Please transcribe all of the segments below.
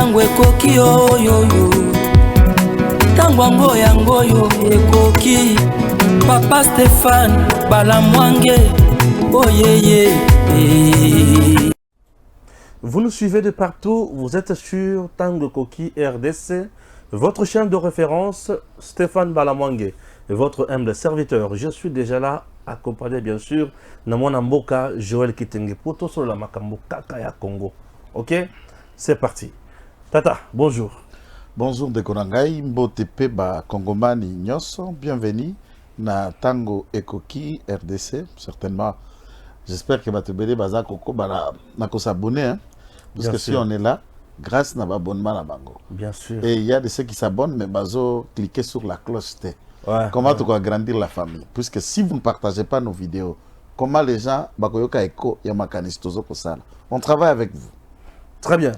tango ekoki oyoyo tango yango ekoki Papa Stéphane Balamwange oyeye. Vous nous suivez de partout, vous êtes sur Tango Koki RDC, votre chaîne de référence Stéphane Balamwange, votre humble serviteur. Je suis déjà là, accompagné bien sûr de mon amboka Joël Kitenge Poto sur la Makambo Kakaya Congo. Ok, c'est parti. Tata, bonjour. Bonjour de Konangai, Mbotepe ba Kongomani Nyoso, bienvenue na Tango Ekoki RDC, certainement. J'espère que Batebele Baza Koko na ko s'abonner, hein, parce que si on est là, grâce à l'abonnement à Bango. Bien sûr. Et il y a de ceux qui s'abonnent, mais bazo cliquez sur la cloche. Ouais, comment tu peux agrandir la famille? Puisque si vous ne partagez pas nos vidéos, comment les gens bakoyoka eko yamakanistozo posala? On travaille avec vous. Très bien.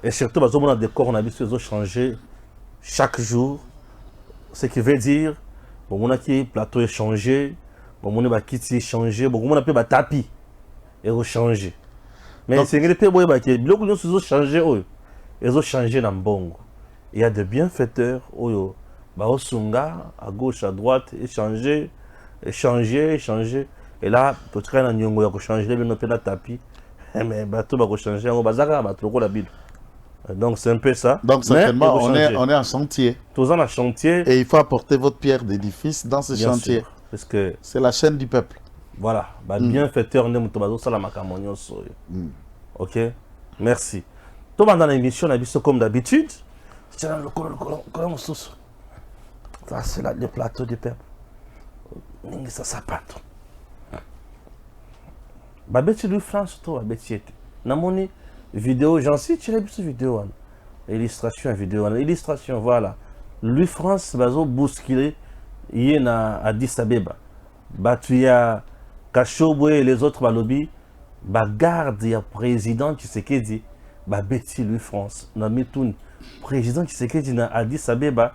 Et surtout, on a des corps, on a vu qu'ils ont changé chaque jour. Ce qui veut dire, bon, on a qui plateau est changé, bon, on a qui est changé, bon, on a pu tapis et changer. Mais c'est que les pays qui ont changé, ils ont changé dans Bongo. Il y a des bienfaiteurs, au Sunga, à gauche, à droite, échanger. Et là, peut-être qu'il y a changé, il y a un tapis. Mais bateau va changer, on va la bide. Donc c'est un peu ça. Donc certainement on est en chantier. Tous en chantier. Et il faut apporter votre pierre d'édifice dans ce chantier. Sûr, parce que c'est la chaîne du peuple. Voilà. Bienfaiteur ok. Merci. Tout dans l'émission, on a vu ça comme d'habitude. Ça c'est là le plateau du peuple. Ça sapate. Babeti Louis France, toi, Babeti. Namoni vidéo, j'en sais, tu l'as vu cette vidéo. Illustration, vidéo. Illustration, voilà. Louis France, bazo bousculé, il y a Addis Abeba. Batuya, Kachobwe et les autres balobi, garde, il y a président Tshisekedi, Babeti Louis France. Namitoun, président Tshisekedi na Addis Abeba.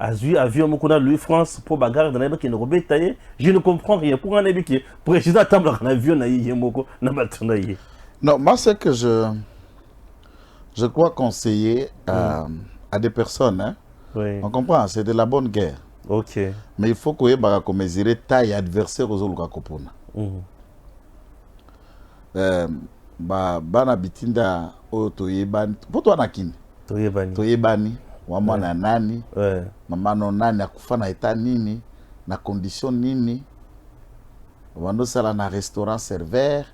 Avion Mokuna Louis France pour bagarre dans les qui ne rebêtaient. Je ne comprends rien. Pour un ébi qui président table en avion naïe moko na batunaïe. Non, moi c'est que je crois conseiller à des personnes. Hein. Oui. On comprend, c'est de la bonne guerre. Ok. Mais il faut que vous mesurer taille adversaire aux autres kopona. Bana bitinda otoyebani. Pour toi nakini. Toyebani. Wamana nani, mamano nani akufa na eta nini, na condition nini, wando sala na restaurant serveur,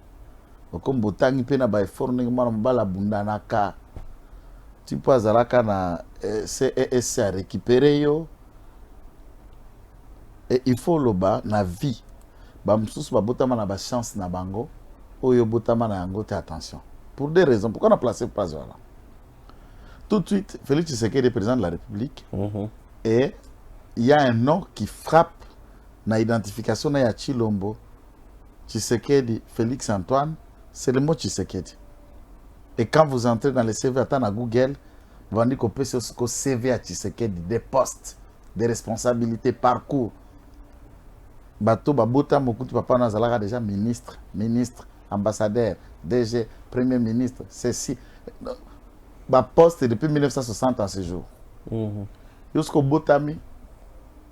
okombo tangi pe na ba effort ningi mwana mbala bundanaka, tipo azalaka na CES à récupérer yo, et il faut loba na vie, ba msusu ba botama na ba chance na bango, oyo botama na yango te attention, pour des raisons, pourquoi on a placé pas là? Tout de suite, Félix Tshisekedi est président de la République. Et il y a un nom qui frappe dans l'identification de Chilombo. Tshisekedi, Félix Antoine, c'est le mot Tshisekedi. Et quand vous entrez dans les CV à Google, vous allez dire que CV à Tshisekedi, des postes, des responsabilités, parcours. Bato Babota Mokuti Papa Nazala déjà ministre, ambassadeur, DG, premier ministre, ceci. Poste depuis 1960 à ce jour. Jusqu'au Botami,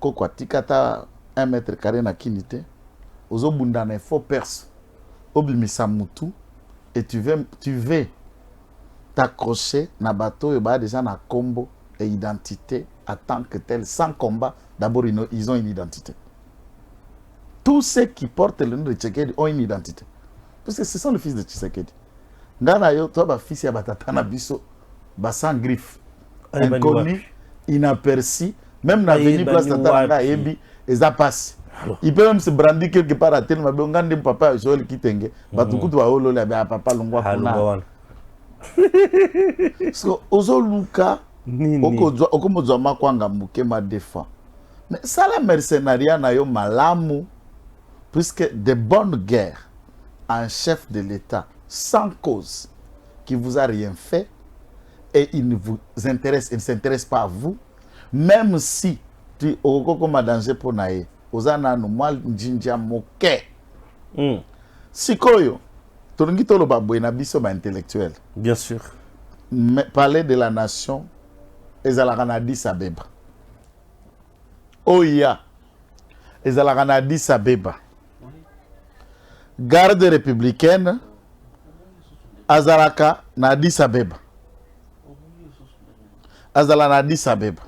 Kokwa Tikata 1 mètre carré na kinité, Ozo Bundane faux perse, Obimisa Moutou, et tu veux t'accrocher na bateau et bah déjà na combo et identité en tant que tel, sans combat. D'abord, ils ont une identité. Tous ceux qui portent le nom de Tshisekedi ont une identité. Parce que ce sont les fils de Tshisekedi. Ngana yo, toi, ba fils ya batata na biso. Sans griffe, inconnu, inaperçu, même dans l'avenue place Tatanga, Ebi, et ça passe. Il peut même se brandir quelque part à tel, mais on gagne papa Joël Kitenge, Batuku doit holo la papa Longwa Kuna. Parce que Ozo Luka, Okomozo Makwanga Mukema défend. Mais ça, la mercenariat n'a yo malamu, puisque de bonnes guerres, un chef de l'État, sans cause, qui vous a rien fait, et il ne vous intéresse, il ne s'intéresse pas à vous, même si tu es comme danger pour naïe, aux ananou mal njinja moke. Sikoyo, Tongi tolo baboué na biso ba intellectuel. Bien sûr. palais de la nation ezalaka na Addis Abeba. Oya ezalaka na Addis Abeba. Garde républicaine azalaka na Addis Abeba. Azala na Addis Abeba.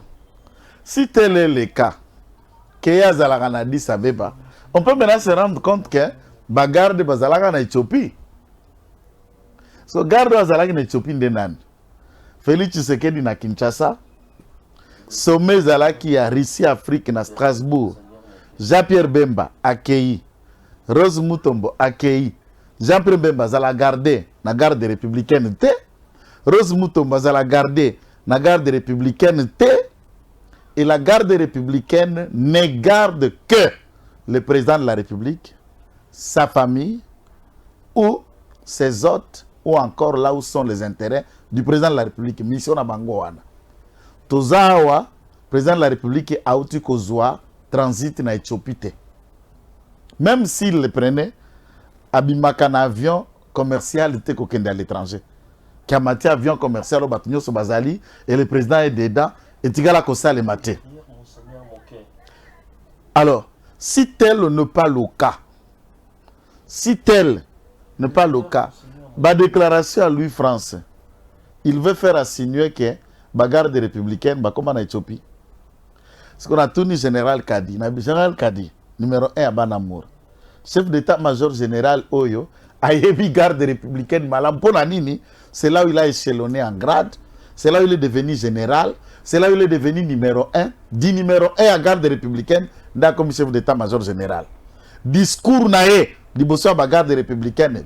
Si tel est le cas, que azalaka na Addis Abeba, on peut maintenant se rendre compte que bagarde bazalaka na Éthiopie. So garde bazalaka na Éthiopie ndenani. Félix Tshisekedi na Kinshasa. Sommet zalaki ya Russie Afrique na Strasbourg. Jean-Pierre Bemba accueilli. Rose Mutombo accueilli. Jean-Pierre Bemba zala garde na garde républicaine te. Rose Mutombo zala garde na garde républicaine te. Et la garde républicaine ne garde que le président de la République, sa famille ou ses hôtes, ou encore là où sont les intérêts du président de la République. Mission na bango wana. Tozawa, président de la République a outi kozwa transit na Éthiopie te. Même s'il le prenait, abimaka un avion commercial te kokende à l'étranger. Kamati avion commercial au batunyo so bazali et le président est dedans et tigala kosa le maté. Alors, si tel n'est pas le cas, ma déclaration à Louis France, il veut faire assigner que la garde républicaine, comme en Éthiopie. Ce qu'on a tenu général Kadi, général Kadi, numéro 1 à Banamour, chef d'état-major général Oyo, a émis garde républicaine, c'est là où il a échelonné en grade, c'est là où il est devenu général, c'est là où il est devenu numéro 1, dit numéro 1 à garde républicaine, comme chef d'état-major général. Discours naé, di bosso à garde républicaine,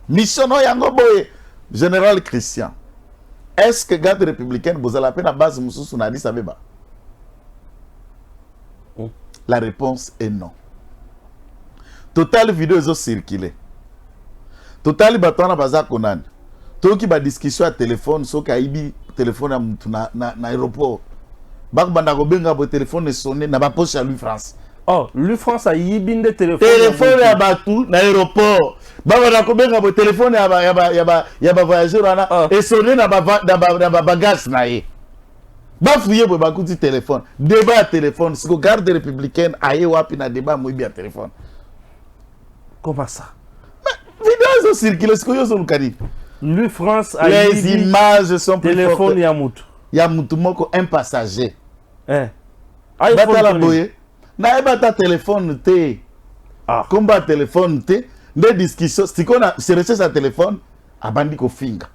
mission no yango boye, général Christian. Est-ce que garde républicaine, vous avez la peine à base Moussou na Addis Abeba? La réponse est non. Total vidéo est circulé. Total batona baza konan. Toki ba discussion à téléphone, so ka ibi téléphone na aéroport. Bak banda ko benga bo téléphone sonné na ba poche à Louis France. Oh, Louis France a yibinde téléphone. Téléphone ya batou na aéroport. Ba banda ko benga bo téléphone ya ba voyageur ana et sonné na ba bagage na ye. Ba fouiller bo ba kuti téléphone. Débat à téléphone, si ko garde républicaine aye wapi na débat mo ibi à téléphone. Comment ça? Vidéo sont circulées, ce que yo sont kadi. Louis France a les images sont plus téléphone Yamutu. Yamutu moko un passager. iPhone la boye. Na ebata téléphone te. Ah. Combat téléphone te. Des discussions. Si qu'on a recherché sa téléphone, abandi ko finga.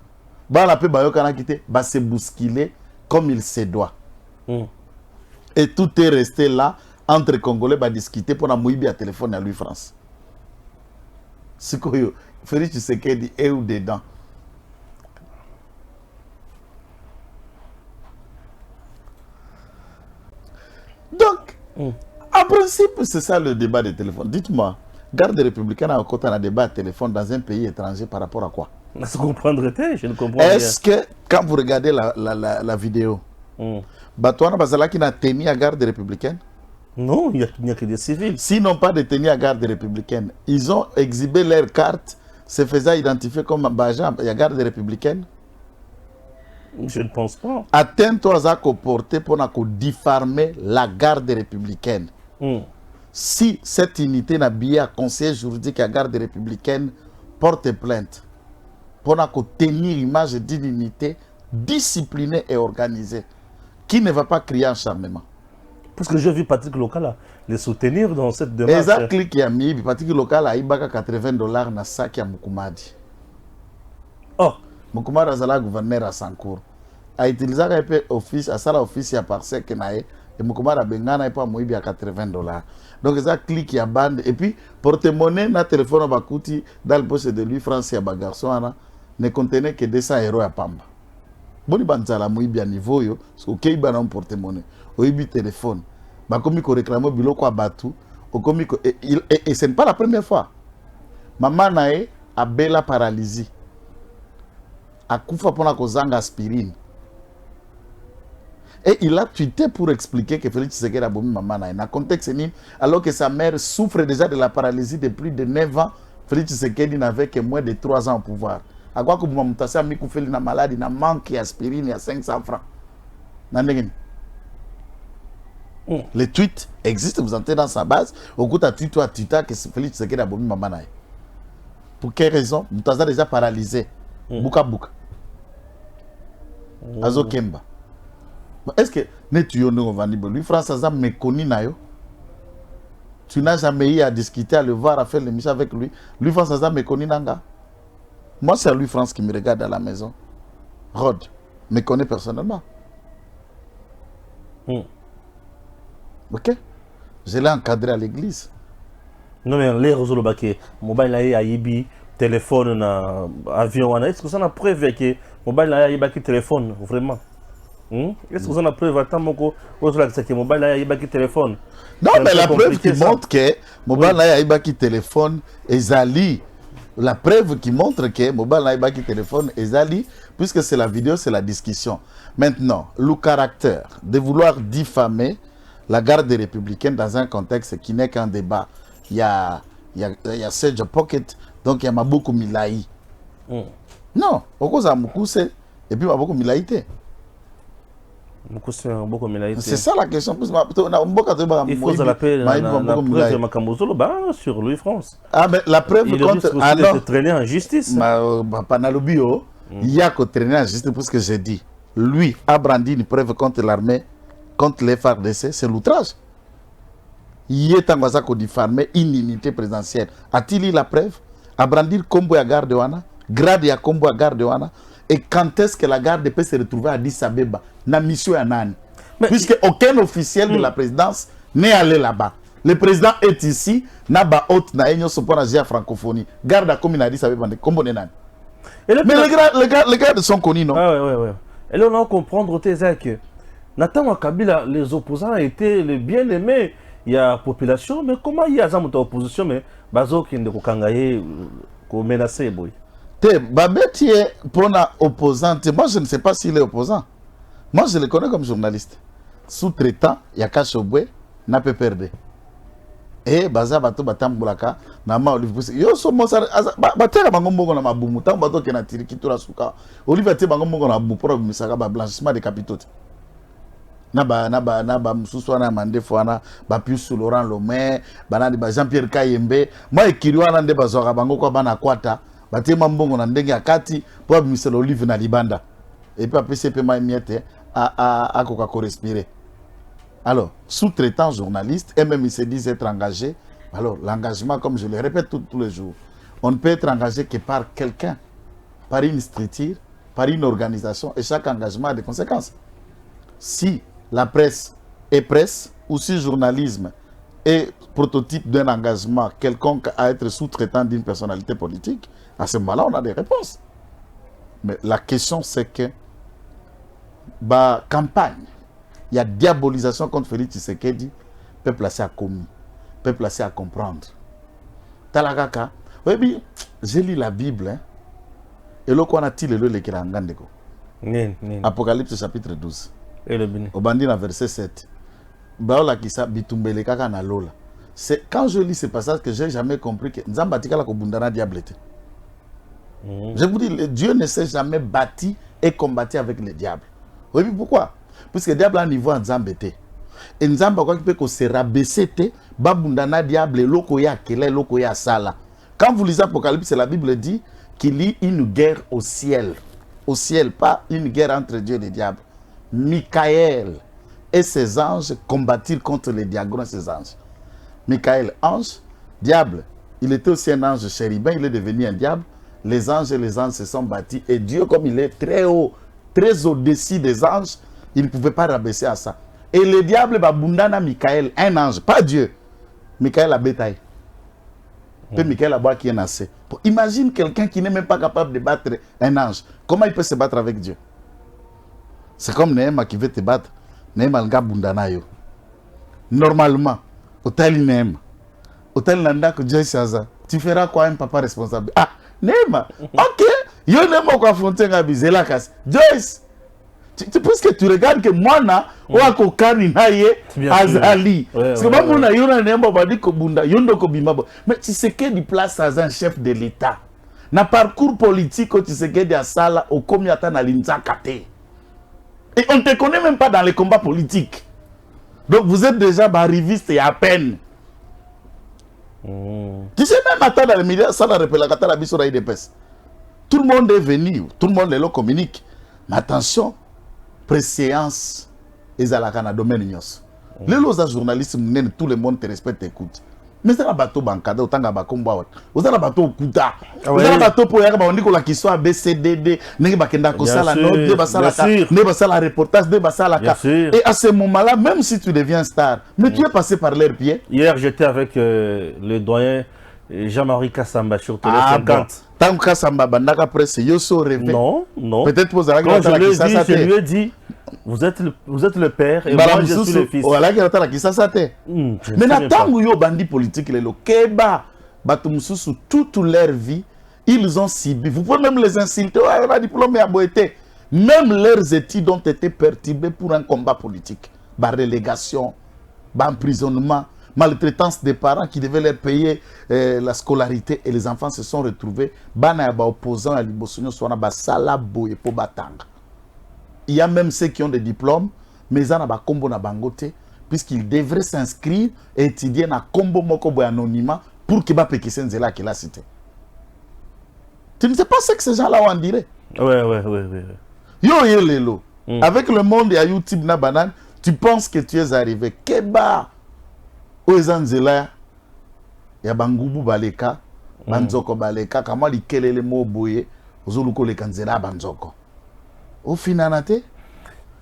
Ba la pe bayo kana kité, ba se bousculer comme il se doit. Et tout est resté là entre Congolais ba discuter pour na moyibi à téléphone à Louis France. Sikoyo, Félix Tshisekedi est où dedans? Donc, en principe, c'est ça le débat des téléphones. Dites-moi, garde républicaine a encore un débat de téléphone dans un pays étranger par rapport à quoi? Je ne comprends pas. Est-ce que, quand vous regardez la vidéo, Batouana Bazalaki n'a tenu à garde républicaine? Non, il n'y a que des civils. S'ils n'ont pas de tenue à garde républicaine, ils ont exhibé leur carte, se faisant identifier comme Baja à garde républicaine? Je ne pense pas. Atteins-toi à comporter pour diffamer la garde républicaine. Si cette unité n'a bien conseiller juridique à garde républicaine, porte plainte pour tenir l'image d'une unité disciplinée et organisée qui ne va pas crier en charmement. Parce que j'ai vu Patrick Lokala les soutenir dans cette démarche. Exactement, qui a mis Patrick Lokala a eu $80 dans le sac à Mukumadi. Oh, Mukumadi a gouverneur à Sankour. A utilisé un peu office, à ça office à parcelle que nae et Mukumadi a bengana et pas moibi à $80. Donc ça clique à bande et puis porte-monnaie na téléphone à Bakouti dans le poste de lui France à Bagarson ne contenait que 200 € à Pamba. Boni banzala moibi à niveau yo, parce que OK ba na porte-monnaie. Oibi téléphone. Bah comme il réclame biloko à Batou, et ce n'est pas la première fois. Maman nae a bela paralysie. A koufa pona kozanga aspirine. Et il a tweeté pour expliquer que Félix Tshisekedi a bomi maman nae. Dans le contexte alors que sa mère souffre déjà de la paralysie de plus de 9 ans, Félix Tshisekedi n'avait que moins de 3 ans au pouvoir. À quoi que vous m'avez tassé à Mikoufeli na maladie, na manque aspirine à 500 francs. Les tweets existent, vous entrez dans sa base. Au coup, tu as tweet, toi, Tita, que Félix Tshisekedi a bombé maman. Pour quelle raison? Vous avez déjà paralysé. Bouka Bouka. Azo Kemba. Est-ce que lui, France a méconnu nayo? Tu n'as jamais eu à discuter, à le voir, à faire l'émission avec lui. Lui, France a méconnu nanga. Moi, c'est lui, France, qui me regarde à la maison. Rod me connaît personnellement. Ok? Je l'ai encadré à l'église. Non, mais les réseaux de baquet, mobile là, Ibi, téléphone, avion, est-ce que ça n'a preuve que mobile là, Ibi, téléphone, vraiment? Est-ce que ça n'a preuve, attends, que mobile là, Ibi, téléphone? Non, mais la preuve qui montre que mobile là, Ibi, téléphone, et Zali. La preuve qui montre que mobile là, Ibi, téléphone, et Zali, puisque c'est la vidéo, c'est la discussion. Maintenant, le caractère de vouloir diffamer la garde républicaine dans un contexte qui n'est qu'un débat. Il y a Serge Pocket, donc il y a Maboko Milaï. Non, au cause de Moukousse, et puis Maboko Milaïté. C'est ça la question. Il faut l'appeler la preuve de Makamozolo sur Louis France. Ah, mais la preuve contre. Ah non, de traîner en justice. Panalobio, il y a qu'à traîner en justice parce que j'ai dit. Lui a brandi une preuve contre l'armée, contre les FARDC, c'est l'outrage. Il est en train de diffamer une unité présidentielle. A-t-il eu la preuve? A brandir combo à garde wana, grade à combo à garde wana. Et quand est-ce que la garde peut se retrouver à Addis Abeba? Na mission à Nani. Puisque aucun officiel de la présidence n'est allé là-bas. Le président est ici, n'a pas haute na enyo sopona à francophonie. Garde à commune à Addis Abeba, combo de Nani. Mais les gardes sont connus, non? Ouais. Et là, on va comprendre que Nathan Kabila, les opposants étaient les bien-aimés. Il y a la population, mais comment il y a une opposition, mais Bazo qui ne kangaye ko menacé boy. Babeti est pour la opposante. Moi, je ne sais pas s'il est opposant. Moi, je le connais comme journaliste. Sous-traitant, il y a Kachobwe, n'a pas perdu. Et Baza Bato Batamboulaka, Nama Olive Pousse. Yo, so Mosa, Batera Bangombongo na Mabumu, tant Bato qui n'a tiré Kitura Souka. Olive Bangombongo na Bupora, Misaka, blanchissement des capitaux. Naba Moussouana Mande Fouana, Bapius Laurent Lomé, Jean-Pierre Kayembe, moi, Kiriwana de Bazora Bango, Bana Kwata. Batema mbongo na ndenge ya kati pour Mister Olive na libanda et puis après c'est paiement miette à quoi respirer. Alors sous-traitant journaliste et même il se disent être engagé. Alors l'engagement, comme je le répète tous les jours, on ne peut être engagé que par quelqu'un, par une structure, par une organisation, et chaque engagement a des conséquences. Si la presse est presse ou si le journalisme est prototype d'un engagement quelconque à être sous-traitant d'une personnalité politique, à ce moment-là, on a des réponses. Mais la question, c'est que, campagne, il y a diabolisation contre Félix Tshisekedi, peuple assez à commis, peuple assez à comprendre. Talagaka, oui, j'ai lu la Bible, hein, et là, on a-t-il le Kirangandeko. Apocalypse chapitre 12. Au bandit, verset 7. Baola Kisa, Bitumbele Kaka na Lola. C'est quand je lis ce passage que je n'ai jamais compris que Nzambatika la Kobundana diablete. Je vous dis, Dieu ne s'est jamais bâti et combattu avec le diable. Oui, pourquoi? Parce que le diable a un niveau en Nzambete. Et Nzamba quoi qu'il peut se rabaisser, Babundana diable, lokoya kele, lokoya sala. Quand vous lisez Apocalypse, la Bible dit qu'il y a une guerre au ciel. Au ciel, pas une guerre entre Dieu et le diable. Michael et ses anges combattirent contre les diagrons et ses anges. Michael, ange, diable, il était aussi un ange chérubin, il est devenu un diable. Les anges et les anges se sont battus. Et Dieu, comme il est très haut, très au-dessus des anges, il ne pouvait pas rabaisser à ça. Et le diable, Babundana Michael, un ange, pas Dieu. Michael a bétail. Puis Michael a boit qui est nassé. Imagine quelqu'un qui n'est même pas capable de battre un ange. Comment il peut se battre avec Dieu? C'est comme Néhéma qui veut te battre. Néhéma nga bundana yo. Normalement, Otali Néhéma. Otali Nanda que Dieu Chaza. Tu feras quoi un papa responsable? Ah, Néhéma. Ok. Yo Néhéma quoi affronter nga bizela kas. Joyce. Tu penses que tu regardes que moi na wako kani naye azali. Parce que moi na yo na Néhéma ba di ko bunda yondo ko bimabo. Mais tu sais que du place à un chef de l'État. Na parcours politique, tu sais que des salles au comiata na linzakate. Et on ne te connaît même pas dans les combats politiques. Donc vous êtes déjà barriviste et à peine. Tu sais même attends dans les médias, ça la rappelle la biso IDPS. Tout le monde est venu, tout le monde le communique. Mais attention, préséance et à la dans domaine nyos. Les journalistes, tout le monde te respecte, écoute. Mais c'est un bateau bancada, autant qu'un bateau combat. Vous avez un bateau kuta. Vous avez un bateau pour y aller, on dit qu'on a qui soit BCDD, n'est pas qu'un d'accord ça la note, n'est pas ça la reportage, n'est pas ça la carte. Et à ce moment-là, même si tu deviens star, mais tu es passé par leurs pieds. Hier, j'étais avec le doyen Jean-Marie Kassamba sur Télé 50. Bon. Tant que Kassamba, bandaka presse, yo so rêvé. Non, non. Peut-être pour ça, quand je lui ai dit, vous êtes le père et moi je suis le fils. Mais n'attends yo bandit politique les keba batumsusu toute leur vie ils ont subi. Vous pouvez même les insulter. Même leurs études ont été perturbées pour un combat politique. Par relégation, par emprisonnement, maltraitance des parents qui devaient leur payer la scolarité et les enfants se sont retrouvés. Bana opposants à l'Ibosonio soit na sala boye po batanga. Il y a même ceux qui ont des diplômes, mais ils ont un combo na bangote, puisqu'ils devraient s'inscrire et étudier na combo moko boy anonymat pour qu'ils bape qui s'enzela qui l'a cité. Tu ne sais pas ce que ces gens-là ont dirait. Ouais. Yo lelo. Avec le monde et YouTube na banane, tu penses que tu es arrivé. Keba. Oezanzela. Ya bangubu baleka. Banzoko baleka. Kama li kelele mo boye. Ozoluko le kanzela banzoko. Au final,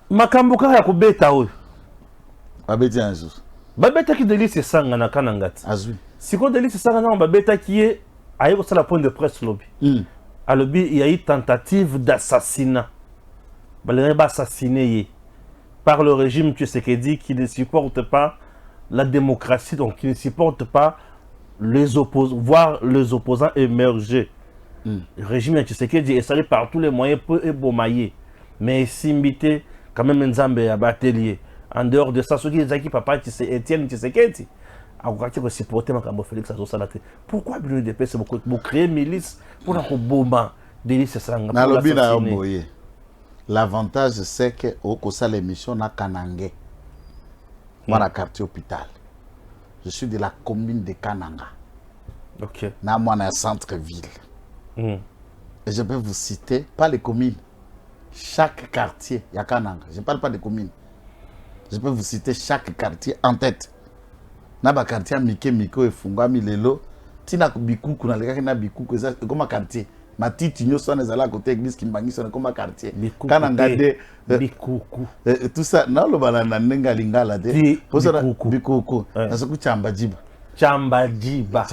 makambuka ya kubeta oyo babeti un jour babeta ki Delice Sanga na kanangati azui siko Delice Sanga na babeta ki est aye ko sala point de presse lobby à lobby il y a eu tentative d'assassinat balere ba assassiné par le régime Tshisekedi qui ne supporte pas la démocratie, donc qui ne supporte pas les opposants, voir les opposants émerger. Le régime Tshisekedi est salé par tous les moyens pour ébaumailler. Mais Simbité, quand même, Nzambe à Batelier. En dehors de ça, ceux qui disent que papa Etienne Tshisekedi, à quoi supporter Makambo Félix Azosalate. Pourquoi l'UDP c'est beaucoup pour créer milice pour la bomba Delice Sanga. L'avantage c'est que au ça l'émission na Kanangé. Moi na quartier hôpital. Je suis de la commune de Kananga. OK. Na moi na centre-ville. Et je peux vous citer pas les communes. Chaque quartier, il y a Kananga. Je ne parle pas des communes. Je peux vous citer chaque quartier en tête. Naba quartier Miko et Fungami Lelo. Tina Bikuku, na Bikuku, c'est comme un quartier. Ma tite nyo soit les à côté église Kimbangi sont comme un quartier. Kananga de Bikuku. Tout ça, non le balana nenga lingala de. Bikuku. Na soku Chambajiba. Chambajiba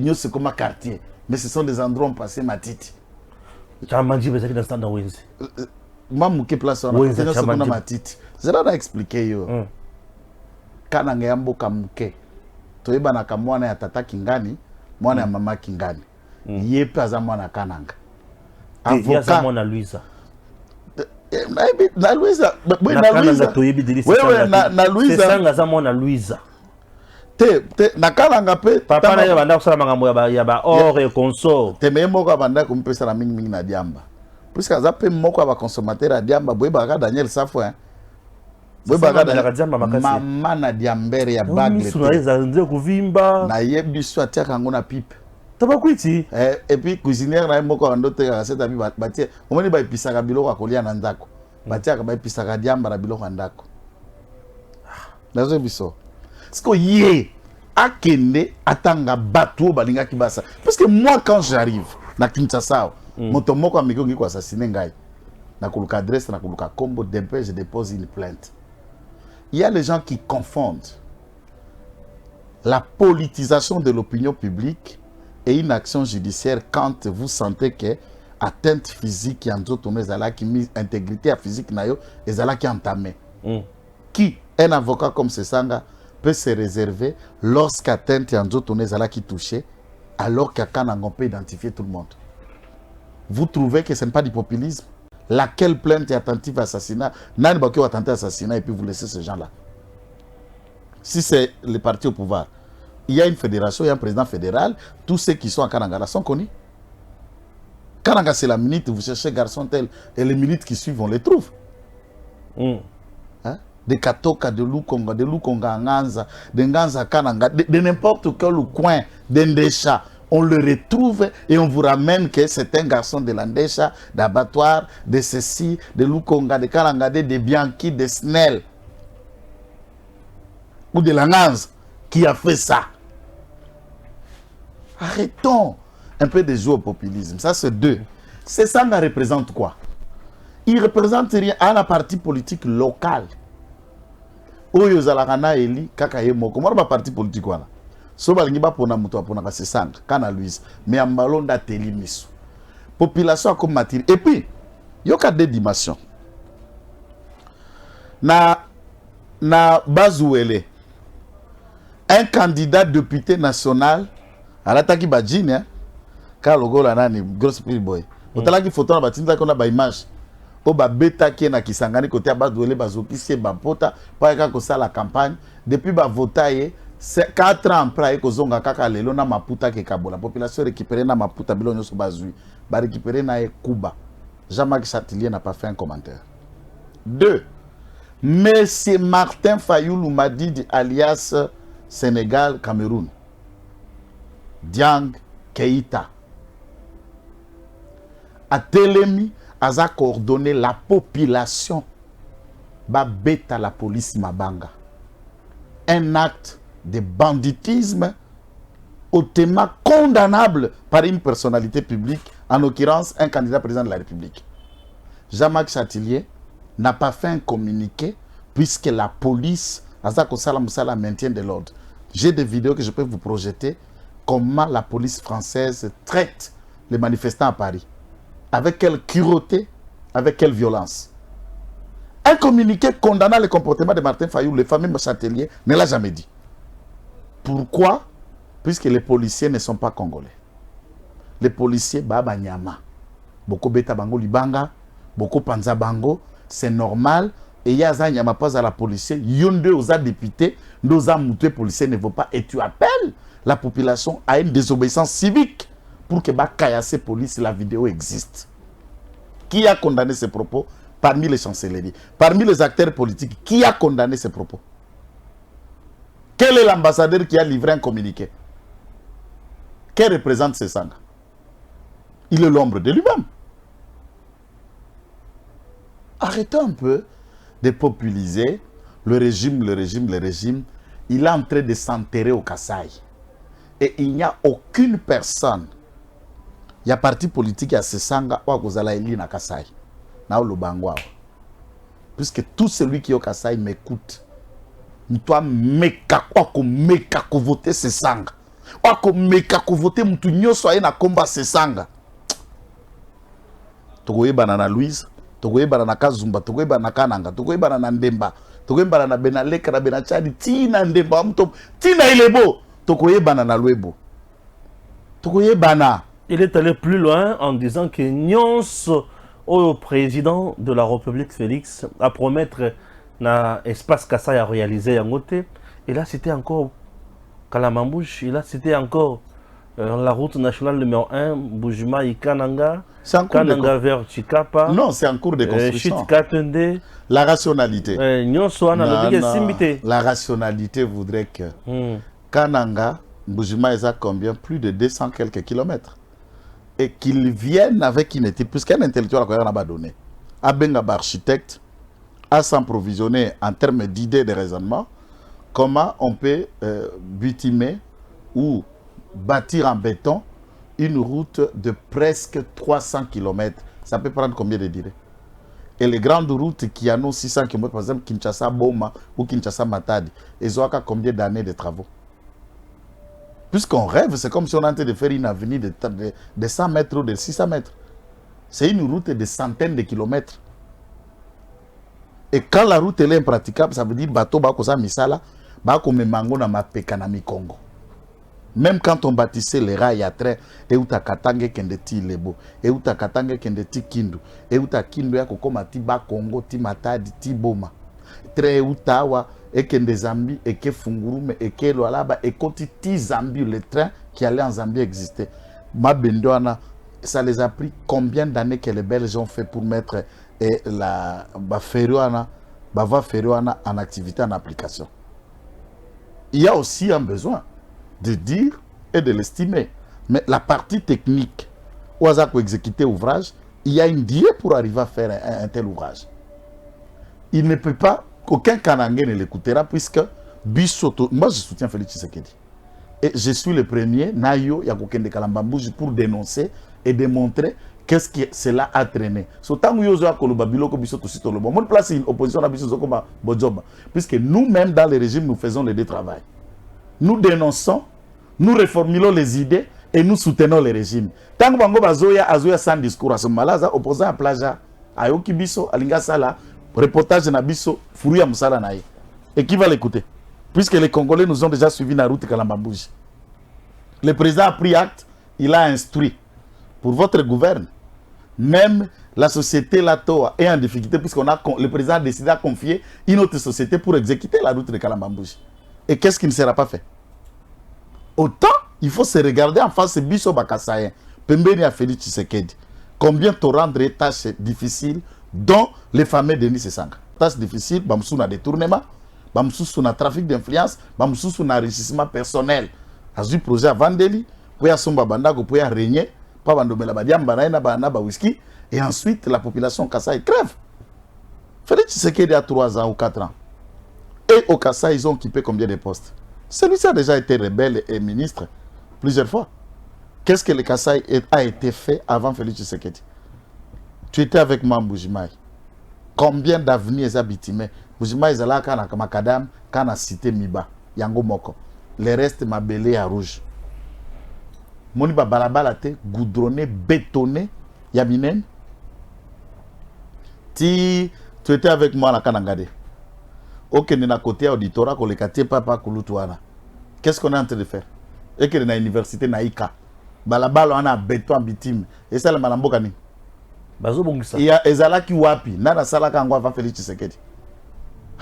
nyo c'est comme un quartier. Mais ce sont des endroits où on passait ma tite. Chambajiba c'est dans dans Wenzi. Mamouke place on a fait ça comme ma tite. Je l'ai expliqué yo. Kananga ya mboka muke. Toyeba na kamwana ya tata Kingani, mwana ya mama Kingani. Yepe aza mwana Kananga. Avocat mwana Louisa. Na Louisa, na Louisa toyebi Delice. Ouais na Louisa. C'est sanga za mwana Louisa. Te na Kananga pe papa na ya banda kusala makambo ya ba or et consort. Te me moko banda ko mpesa na mingi na diamba. Puisque aza pe moko ba consommateur ya diamba boyeba ka Daniel Safo hein. Mama na diambere ya bagle na yebi so atiaka ngo na pipe tabakwiti et puis cuisinière na moko ando te ka seta bi batie omoni ba episaka biloko akolia na ndako batiaka ba episaka diamba na biloko ndako nazo biso siko ye akende atanga bato balinga kibasa parce que moi quand j'arrive na Kinshasa moto moko amiko ngiko assassiner ngai na kuluka adresse na kuluka combo d'empêche je dépose une plainte. Il y a les gens qui confondent la politisation de l'opinion publique et une action judiciaire quand vous sentez que atteinte physique et qui mise intégrité à physique nayo et qui entamé. Qui un avocat comme Sesanga peut se réserver lorsqu'atteinte et qui touché alors qu'à Kananga on peut identifier tout le monde. Vous trouvez que ce n'est pas du populisme? Laquelle plainte est attentive à assassinat? Nani Bakio a tenté assassinat et puis vous laissez ces gens-là. Si c'est le parti au pouvoir, il y a une fédération, il y a un président fédéral, tous ceux qui sont à Kananga sont connus. Quand c'est la minute, vous cherchez garçon tel, et les minutes qui suivent, on les trouve. Hein? De Katoka, de Lukonga Nganza, de Nganza Kananga, de n'importe quel coin d'Endesha, on le retrouve et on vous ramène que c'est un garçon de l'Andesha, d'abattoir, de ceci, de Lukonga, de Kananga, de Bianchi, de Snell, ou de la Nganza, qui a fait ça. Arrêtons un peu de jouer au populisme. Ça, c'est deux. C'est ça, ça représente quoi? Il représente rien à la partie politique locale. Oyo zalakana eli kaka ye moko mwana ba parti politique wana so balingi ba pona muto apona ka sesanga kana Louise mais ambalonda teli miso population comme matière et puis yoka deux dimensions na Bazouele un candidat député national alataki bajini hein ka logola nani gross boy otalaki photo na batinda kona ba image o ba beta qui na kisangani côté Bazouele bazokisi ba pota pa ka ko sala campagne depuis ba votaye 4 ans après ko zonga kaka lelo na maputa ke kabola population récupérer na maputa bilonyo so bazui ba récupérer na e Kuba. Jean-Marc Chatelier n'a pas fait un commentaire. 2. Monsieur Martin Fayoulou Madidi alias Sénégal Cameroun Diang Keita a Telemi a coordonné la population ba bêta la police Mabanga. Un acte de banditisme hautement condamnable par une personnalité publique, en l'occurrence un candidat président de la République. Jean-Marc Chatelier n'a pas fait un communiqué puisque la police a maintien de l'ordre. J'ai des vidéos que je peux vous projeter comment la police française traite les manifestants à Paris. Avec quelle cruauté, avec quelle violence. Un communiqué condamnant le comportement de Martin Fayoulou, le fameux Chatelier, ne l'a jamais dit. Pourquoi? Puisque les policiers ne sont pas congolais. Les policiers, Baba Nyama, beaucoup Beta Bango Libanga, beaucoup Panza Bango, c'est normal. Et il y a un Nyama pas à la policier, Yonde aux députés, nos moutés policiers ne vont pas. Et tu appelles la population à une désobéissance civique pour que Bakayasse police, la vidéo existe. Qui a condamné ces propos? Parmi les chancelleries, parmi les acteurs politiques, qui a condamné ces propos? Quel est l'ambassadeur qui a livré un communiqué? Quel représente ce sang? Il est l'ombre de lui-même. Arrêtons un peu de populiser le régime. Il est en train de s'enterrer au Kasaï. Et il n'y a aucune personne. Il y a parti politique à ce sanga ou à Kozalaïli na Kasaï. Na Olobangwa. Puisque tout celui qui est au Kasaï m'écoute. Toi, meka ko voter ce sanga. Ou meka ko voter mutu nyoso aye na komba ce sanga. Togoye banana Louise. Togoye banana Kazumba. Togoye banana Kananga. Togoye banana Ndemba. Togoye banana Benaleka na Benachadi. Tina Ndemba. Tina Ilebo. Togoye banana Luebo. Togoye banana. Il est allé plus loin en disant que Nyons au président de la République Félix à promettre un espace Kassai à réaliser en côté. Et là c'était encore Kalamambouche. Et là c'était encore la route nationale numéro 1 Boujima Ikananga. Kananga vers Chikapa. Non, c'est en cours de construction. La rationalité. La rationalité voudrait que Kananga, Boujima est à combien? Plus de 200 quelques kilomètres. Et qu'ils viennent avec une étude, puisqu'un intellectuel n'a pas donné, à Bengaba architecte, à s'approvisionner en termes d'idées de raisonnement, comment on peut bitumer ou bâtir en béton une route de presque 300 km. Ça peut prendre combien de durée? Et les grandes routes qui en ont 600 km, par exemple Kinshasa-Boma ou Kinshasa-Matadi, elles ont combien d'années de travaux? Puisqu'on rêve, c'est comme si on était de faire une avenue de 100 mètres ou de 600 mètres. C'est une route de centaines de kilomètres. Et quand la route est impraticable, ça veut dire bateau bakosa misala, bako memango na mapeka na mikongo. Même quand on bâtissait les rails à train, et uta katange kende ti lebo, et uta katange kende ti kindu, et uta kindu ya kokoma ti ba Congo ti Matadi ti Boma. Train utawa et kende Zambie et que Fungurume et que Loalaba et koti ti Zambie, le train qui allait en Zambie existait. Ma bendoana ça les a pris combien d'années que les Belges ont fait pour mettre la voie ferrée en activité, en application. Il y a aussi un besoin de dire et de l'estimer. Mais la partie technique, où on a exécuter l'ouvrage, il y a une durée pour arriver à faire un tel ouvrage. Il ne peut pas, aucun Kanangé ne l'écoutera, puisque Bissoto, moi je soutiens Félix Tshisekedi. Et je suis le premier, Nayo, Yakokende Kalambambouji, pour dénoncer et démontrer qu'est-ce que cela a traîné. Puisque nous-mêmes, dans le régime, nous faisons les deux travail. Nous dénonçons, nous reformulons les idées et nous soutenons le régime. Tant que Bango Azoya sans discours à ce moment-là, opposant à Plaja, Ayoki Biso, Alinga Sala, reportage na Biso, Fouria Moussala Naye. Et qui va l'écouter? Puisque les Congolais nous ont déjà suivi dans la route Kalambambouji. Le président a pris acte, il a instruit. Pour votre gouverne, même la société Latoa est en difficulté puisque le président a décidé de confier une autre société pour exécuter la route de Kalambambouji. Et qu'est-ce qui ne sera pas fait? Autant, il faut se regarder en face de Biso Bakasayen, Pembeni a Félix Tshisekedi. Combien te rendre des tâches difficiles, dont les fameux Denis Sesanga. Tâches difficiles, Bamsou na détournement, Bamsou na trafic d'influence, Bamsou na enrichissement personnel. Azu projet à Vandeli, pour y somba bandago, pour y régner, pas bandomela badiam banaina banaba whisky, et ensuite la population Kassai crève. Félix Tshisekedi a 3 ans ou 4 ans. Et au Kassai, ils ont occupé combien de postes? Celui-ci a déjà été rebelle et ministre plusieurs fois. Qu'est-ce que le Kassai a été fait avant Félix Tshisekedi? Tu étais avec moi, Mbujimaï. Combien d'avenirs est bitimé? Mbujimaï est là quand on a Makadam, quand on a cité Miba, Yango Moko. Le reste m'a belé à rouge. Moniba balabalate, goudronné, bétonné, Yaminen. Tu étais avec moi à la Kanangade. Ok, on a côté auditorat, qu'on les quartiers papa Kouloutouana. Qu'est-ce qu'on est en train de faire? Et que dans l'université Naïka, balabalo on a béton bitime. Et ça le malambokani. Il y a Ezala qui wapi, nana salaka angwa va Félix Tshisekedi.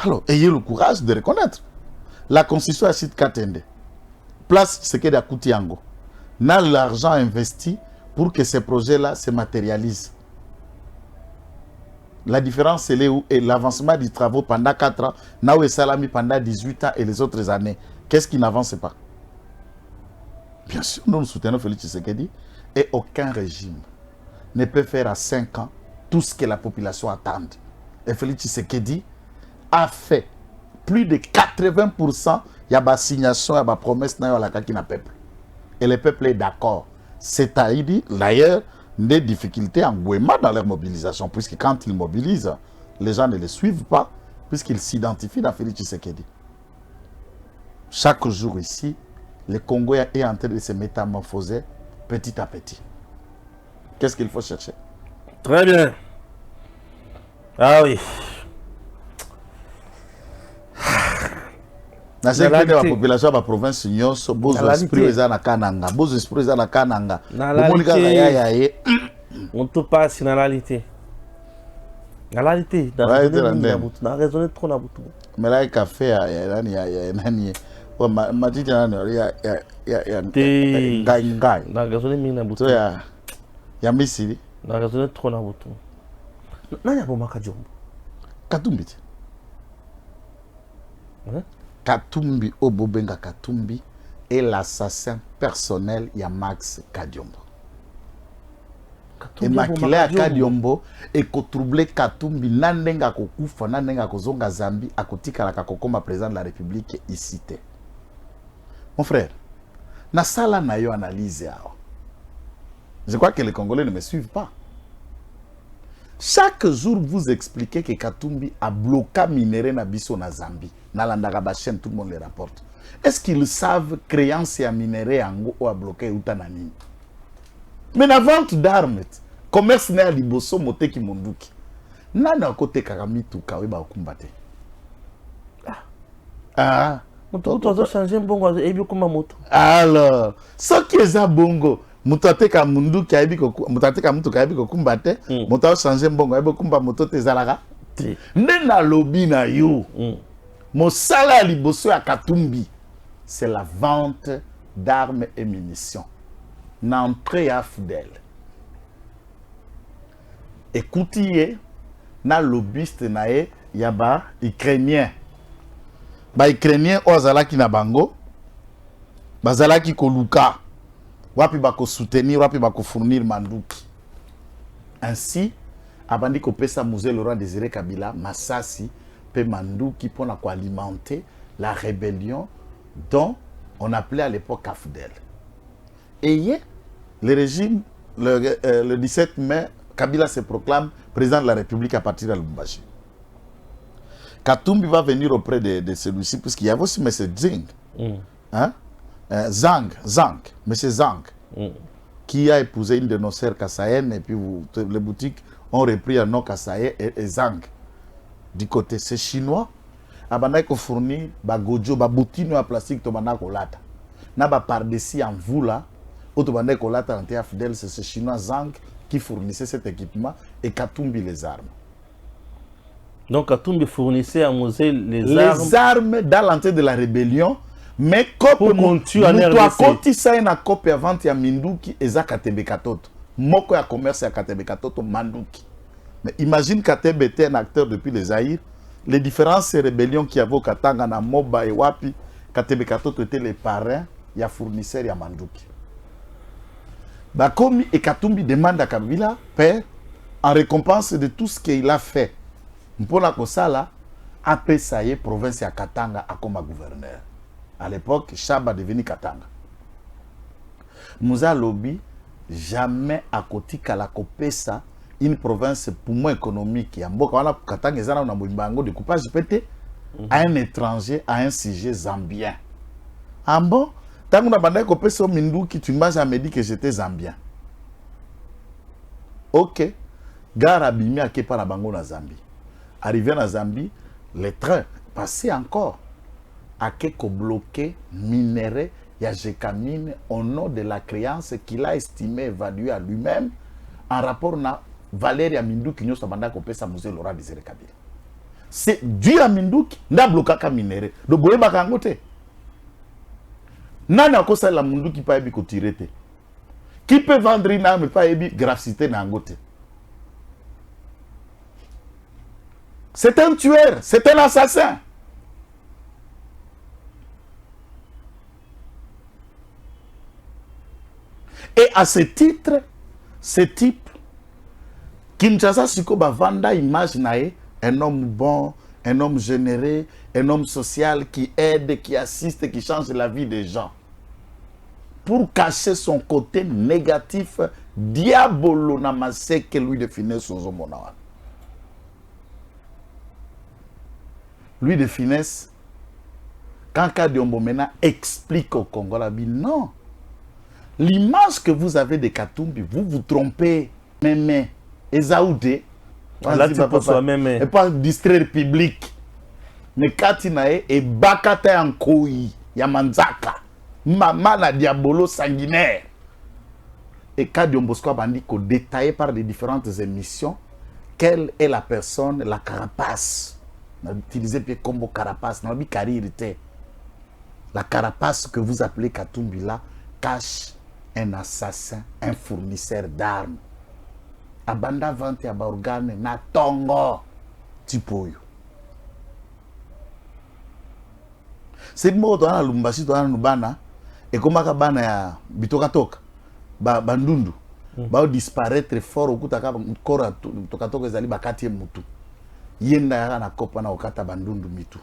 Alors, ayez le courage de reconnaître. La constitution a cité Katende. Place Tshisekedi à Koutiango. N'a l'argent investi pour que ces projets-là se matérialisent. La différence, c'est où et l'avancement des travaux pendant 4 ans, Naoué Salami pendant 18 ans et les autres années. Qu'est-ce qui n'avance pas? Bien sûr, nous soutenons Félix Tshisekedi et aucun régime ne peut faire à 5 ans tout ce que la population attend. Et Félix Tshisekedi a fait plus de 80%, il y a des signations, il y a des promesses dans le peuple. Et le peuple est d'accord. C'est-à-dire, d'ailleurs, des difficultés en Gouéma dans leur mobilisation, puisque quand ils mobilisent, les gens ne les suivent pas, puisqu'ils s'identifient dans Félix Tshisekedi. Chaque jour ici, le Congo est en train de se métamorphoser petit à petit. Qu'est-ce qu'il faut chercher? Très bien. Ah oui. Na la population de la province nyonso bozo esprit eza na kananga bozo esprit eza na kananga bomonika ya on te passe na réalité na raisonner trop na butu mais là café ya nani o matiti nani ya ngai na raisonner mingi na butu ya misiri na raisonner trop na butu nani abomaka Jombo Katumbi Katumbi Obobenga Katumbi est l'assassin personnel de Max Kadiombo. Et Makile à Kadiombo et ko troublé Katumbi nandenga ko kufa nandenga ko zonga Zambi à kotika la kakokoma président de la République ici. Mon frère, na sala na yo analyse. Je crois que les Congolais ne me suivent pas. Chaque jour, vous expliquez que Katumbi a bloqué minerai na biso na Zambie. Na Landagabachen, tout le monde les rapporte. Est-ce qu'ils savent créance et minerai ango ou a bloqué Utanani? Mais la vente d'armes, commerce n'a liboso moteki monduki. Nana côté Karamitu kaweba okumbate. Ah. Tu dois changer bongo et bien comme moto. Alors, ce qui est à bongo. Mutateka mundu kaibi ko mutateka mutu kaibi ko kumbate mutaw changer mbongo ebo kumba moto te zalaka ndena lobi na yo mosala liboso ya Katumbi c'est la vente d'armes et munitions n'entrée à fidèle écoutez, na lobbyiste nae yaba ukrainien. Ba ukrainien ozalaki na bango, bazalaki koluka, wapi bako soutenir, wapi bako fournir manduki. Ainsi, abandi kopesa Mzee Laurent Désiré Kabila masasi pe manduki pour alimenter la rébellion dont on appelait à l'époque AFDEL. Et le régime, le 17 mai, Kabila se proclame président de la République à partir de Lubumbashi. Katumbi va venir auprès de celui-ci, puisqu'il y avait aussi M. Zing, Zang, M. Zang, qui a épousé une de nos sœurs Kassayen, et puis les boutiques ont repris un nom Kassayen et Zang. Du côté, c'est chinois. Abana ko fournir ba gojo ba boutino à plastique to bana ko lata. Na ba par-dessus en vous là, auto bana ko lata en fidèle, c'est ce chinois Zang qui fournissait cet équipement et Katumbi les armes. Donc Katumbi fournissait à Moselle les armes dans l'entrée de la rébellion, mais pour continuer en RDC. Koti sa na copie avant ya Minduki eza Katembe Katoto. Moko ya commerce ya Katembe Katoto Manduki. Mais imagine Katembe était un acteur depuis les Zaïre. Les différentes rébellions qui avaient au Katanga, na Moba et Wapi, Katembe Katoto était les parrains, il y a fournisseurs, il y a Manduki. Bakomi et Katumbi demandent à Kabila, père, en récompense de tout ce qu'il a fait, Mpona Kosala, après ça y est, province à Katanga, à comme gouverneur. À l'époque, Chaba est devenu Katanga. Mouza Lobi, jamais à côté Kalakopesa, une province pour moi économique. Katanga est un découpage pété à un étranger, à un sujet zambien. Ah bon? Tant qu'on a bandé Kopesa Minduki, tu m'as jamais dit que j'étais zambien. Ok. Gare Abimi à Kepa na Bango na Zambie. Arrivé à Zambie, les trains passaient encore à Keko bloqué, minéré, Yajekamine au nom de la créance qu'il a estimé, évalué à lui-même en rapport à Valérie Minduki, nous sommes à Mzee Laurent Désiré Kabila. C'est dû à Minduki, n'a bloqué qu'à minéré. Donc, vous voyez, Bakangote. N'a pas ça la Minduki pas ébi tiré. Qui peut vendre une arme pas ébi grafité n'angote. C'est un tueur, c'est un assassin. Et à ce titre, ce type, Kinshasa Siko Bavanda image nae, un homme bon, un homme généreux, un homme social qui aide, qui assiste, qui change la vie des gens. Pour cacher son côté négatif, diabolo namase que lui définit son zomonawan. Lui de finesse, quand Kadiombo Mena explique au Congolais, non. L'image que vous avez de Katumbi, vous vous trompez. Mémé, Ezaoudé, et pas distraire public. Mais Katinae et Bakate Ankoui, Yamanzaka, Maman la diabolo sanguinaire. Et Kadiombo Bandiko détaillé par les différentes émissions, quelle est la personne, la carapace. On a utilisé bien comme carapace, on a dit carité. La carapace que vous appelez Katumbi là cache un assassin, un fournisseur d'armes. Abanda vente à organe na tongo tipoyo. C'est le mot dans Lumbashi dans Nubana et comme bana ya bitoka toka bandundu ba disparaître fort au kutaka kora toka toka ezali bakati mutu. Yenda ya na kopa na okata bandundu mitu.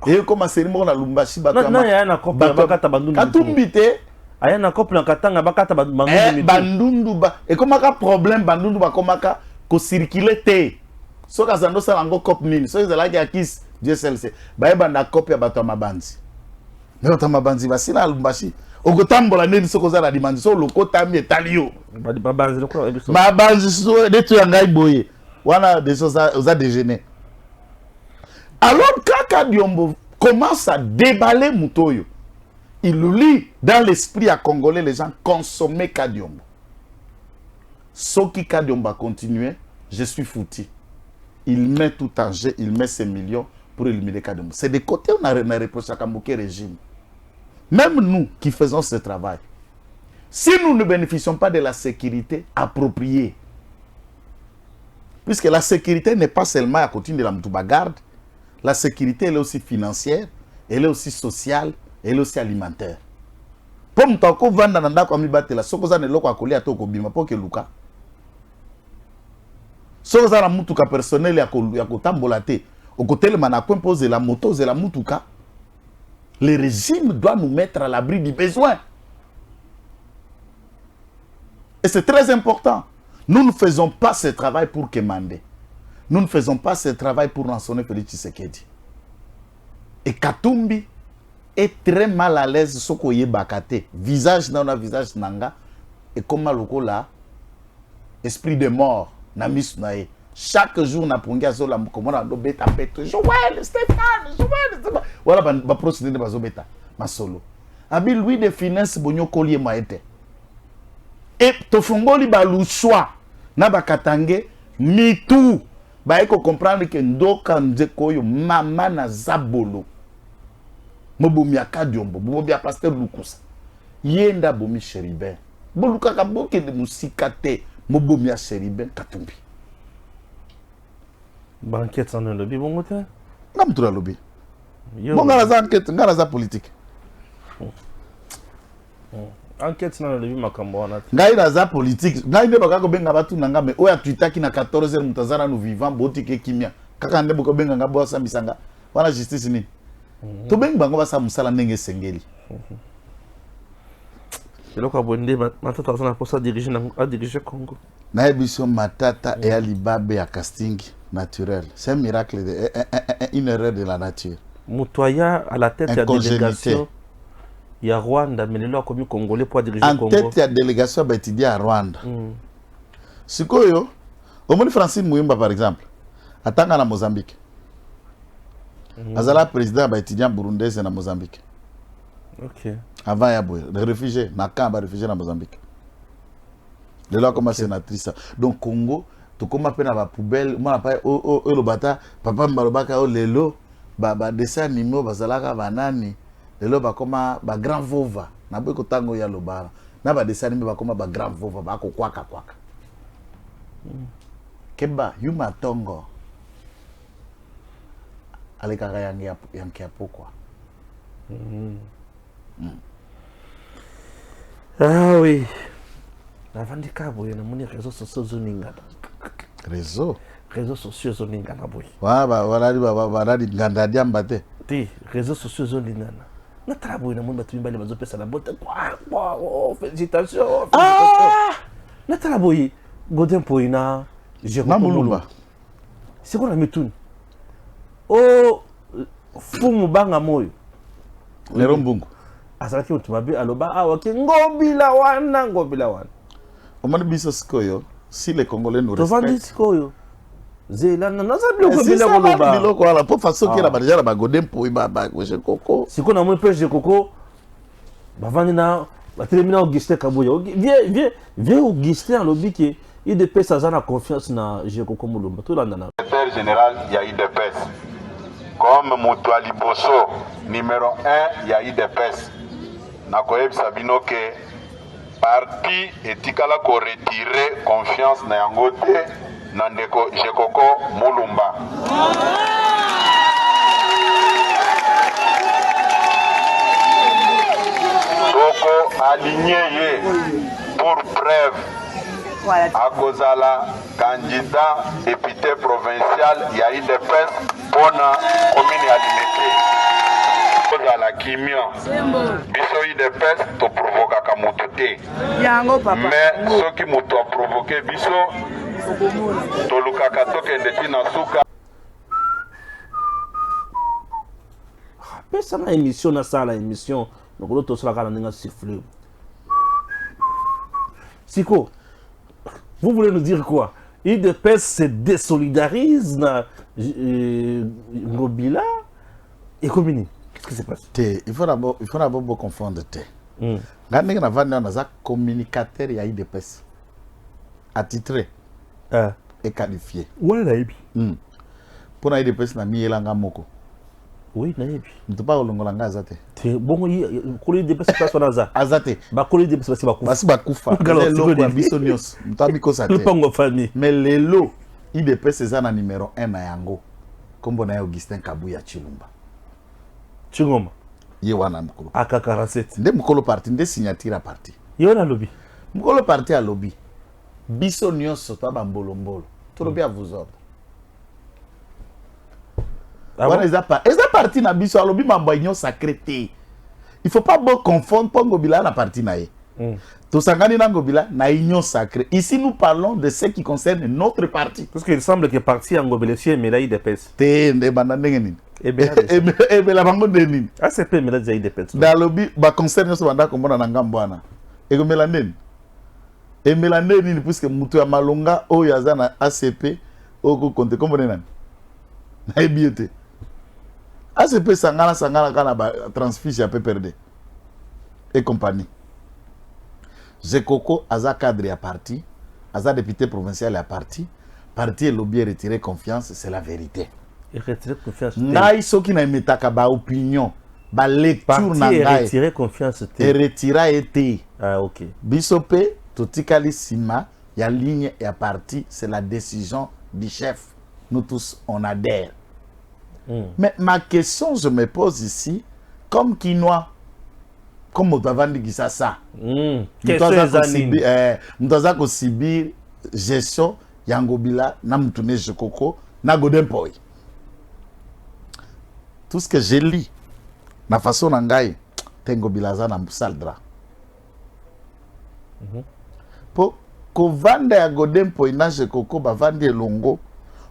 Et comme c'est le mot na Lumbashi ba non ya na kopa bakata bandundu. Katumbi te aya na couple Katanga bakata bandundu bandundu ba et comment ka problème bandundu ba comment ka ko circuler te so ka zando sala ngo cop nini so ezala ki akis DSLC ba banda copie ya bato mabanzi mais bato mabanzi ba sina Lumbashi okotambola nini so kozala dimanzi so lokotami etalio mabanzi lokolo ebiso mabanzi so de tu ngai boye wana de so za déjeuner alors Kaka Diombo commence à déballer Mutoyo. Il lit dans l'esprit à Congolais, les gens consommer Kadiombo. Ce qui Kadiombo a continué, je suis foutu. Il met tout en jeu, il met ses millions pour éliminer Kadiombo. C'est des côtés où on a reproché à Kamboké régime. Même nous qui faisons ce travail, si nous ne bénéficions pas de la sécurité appropriée, Puisque la sécurité n'est pas seulement à côté de la garde, la sécurité elle est aussi financière, elle est aussi sociale, elle est aussi alimentaire. Pour me toko vanda nanda kwa mibatela, soko za neloko akoli atoko bima po ke luka. Soko za la mutuka personnel ya kotambola te, okotelema na imposer la moto ze la mutuka. Le régime doit nous mettre à l'abri du besoin. Et c'est très important. Nous ne faisons pas ce travail pour quémander. Nous ne faisons pas ce travail pour rançonner Félix Tshisekedi. Et Katumbi est très mal à l'aise sur ce bakate. Visage dans le visage nanga. Et comme là, esprit de mort, na misnae. Chaque jour, na pungia zola mukomona do beta beta. Joël, Stéphane. Voilà, ba procédé de bazo beta. Ma solo. Abi Louis de Finesse bonyo collier maete. Et tofungoli ba luswa na bakatange mitu ba eko comprendre que ndoka nzeko yo mama na zabolo mobomi akadiombo mobomi a pasteur Lukusa yenda bomi Chéribin boluka ka boke de musika te mobomi a Chéribin Katumbi banquette sans le lobby bon côté ngam tura lobby bon ngala za enquête ngala za politique enquête na le makambo wana ngai za politique ngai nde bakako benga batu nanga me oya twitaki na 14h mutazana nous vivant botike kimia kaka nde boko benga nga bosa misanga wana justice ni to benga bango basa musala ndenge sengeli eloko abonde matata azana posa diriger Congo na émission matata et alibabe ya casting naturel c'est un miracle une erreur de la nature Mutoya à la tête de la délégation il y a Rwanda mais les commis congolais pour diriger en Congo. tête de la délégation ba étudier à Rwanda. Sikoyo, au monde Francine Muyumba par exemple, atanga na Mozambique. Azala président ba étudiant burundais na Mozambique. OK. Avant ya boy, les réfugiés na kamba réfugiés na Mozambique. De là comme sénatrice. Donc Congo, to koma pe na ba poubelle, moi pa o lo bata, papa mbalobaka o lelo ba dessin animé bazalaka banani. Lelo bakoma ba grand vova na boy kotango ya lobala na ba dessin animé bakoma ba grand vova ba ko kwaka keba yuma tongo aleka yangi ya pokwa Ah oui la vandika boy na moni réseaux sociaux zoninga réseaux sociaux zoninga na boy wa ba wala di nganda diamba te réseaux sociaux zoninga na travail na monde batu mbali bazopesa la botte quoi félicitations na travail godin poina je Mulumba c'est quoi la méthode oh fumu banga moyo le rombungu azalaki otumabe aloba awake ngobila wana omani biso sikoyo si les Congolais nous respectent sikoyo zela na nazabilo ngobila koloba biloko wala po façon ki na badja ba godin poi ba je koko siko na mo pêche koko bavandi na batelemina Augustin Kabuya viens Augustin alobi il de pesa za na confiance na Jekoko Mulumba tout landana secrétaire général ya IDPS comme Mutuali Liboso numéro 1 ya IDPS na koyebisa bino ke parti etikala ko retirer confiance na yango te na ndeko Jekoko Mulumba soko aligné ye pour preuve akozala candidat député provincial ya IDPS pona commune ya Limete kozala kimia biso IDPS to provokaka moto te mais soki moto aprovoke biso tolukaka tokende tina suka pesa na émission na sala émission nokolo tosolaka na ndenge siffler siko. Vous voulez nous dire quoi? IDPS se désolidarise na Ngobila et Komini. Qu'est-ce qui se passe? Il faut d'abord confondre. Gandhi na vanda na za communicateur ya IDPS attitré et qualifié. Ouais naibi. Pour na IDPS na mielanga moko. Oui naibi. Mtupa olongola nga azate. Te bongo yi koli IDPS place wana za. Azate. Ba koli IDPS basi bakufa. Basi bakufa. Lelo kwa biso nyos. Mtabi ko sate. Lupango famille. Mais lelo IDPS eza na numéro 1 na yango kombo na Augustin Kabuya Chilumba Chingoma ye wana mukolo AK47 nde mukolo parti nde signature parti yo na lobby mukolo parti a lobby biso nyonso to bambolombolo to lobby à vous ordres wana eza parti na biso a lobby mambo union sacré te il faut pas bon confondre Pongo Bila na parti na ye tosangani na Ngobila na union sacrée. Ici nous parlons de ce qui concerne notre parti parce qu'il semble que parti Ngobelesie mais là IDPS te nde banda ndenge nini ebela bango nde nini ACP mais là IDPS da lobby ba concerne so banda komona na ngambo wana ekomela nini emela nini puisque mutu ya malonga oyo aza na ACP oko konte komona nani na ebiete ACP sangana kana ba transfiche ya PPRD et compagnie. Zekoko aza cadre à parti, aza député provincial à parti et lobby retiré confiance, c'est la vérité. Et retirer confiance. Ngai soki na emetaka ba opinion, ba lecture na ngai. Parti retirer confiance et retira été. Ah OK. Bisope totikali sima ya ligne et à parti, c'est la décision du chef. Nous tous on adhère. Mais ma question je me pose ici comme Kinois. Comme Motavandi qui ça Mutaza subir gestion Yangobila na mutune Jekoko na Godempoy. Tout ce que j'ai lu na façon nangai Tengobila za na Saldra. Po kovanda ya Godempoy na Jekoko bavandi elongo